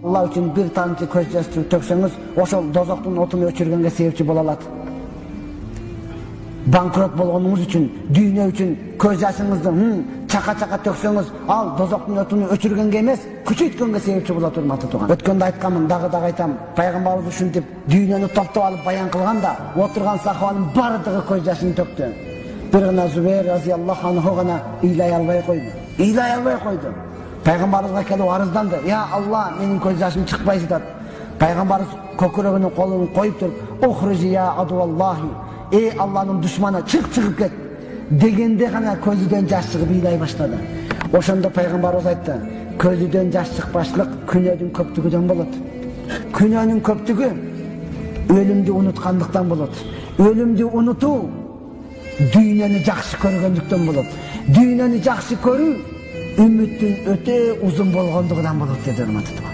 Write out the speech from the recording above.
Allah üçün bir tamчы көз жаш төксөңүз, ошол дозоктун отун өчүргөнгө себепчи боло алат. Банкрот болгонуңуз үчүн, дүйнө үчүн көз жашыңызды чака-чака төксөңүз, ал дозоктун отун өчүргөнгө эмес, күчөйткөнгө себепчи болот, урматтуу тууган. Өткөндө айтканмын, дагы айтам. Пайгамбарыбыз ушинтип дүйнөнү топтоп алып баян кылганда, отурган сахабанын бардыгы көз жашын төктү. Bir gana Zübeyir razıyallahu anhu gana iylay alбай койду. İylay alбай койду. Пайгамбарыбызга келип арызданды. Ya Allah, менин көз жашым чыкпай жатат. Пайгамбарыбыз көкүрөгүнүн колун коюп туруп, "Ухружи я адуаллахи." Ey Allah'ın düşmanı, çıkıp ket. Degende gana közüden жаш чыгып iylay баштады. Ошондо Пайгамбарыбыз айтты, közüden жаш чыкпашлык күнөөдүн көптүгүдөн болот. Күнөөнүн көптүгү өлүмдү унуткандыктан болот. Өлүмдү унутуу дүйнөнү жакшы көргөндүктөн болот. Дүйнөнү жакшы көрүү үмүттүн өтө узун болгондугунан болот, деди урматтуу.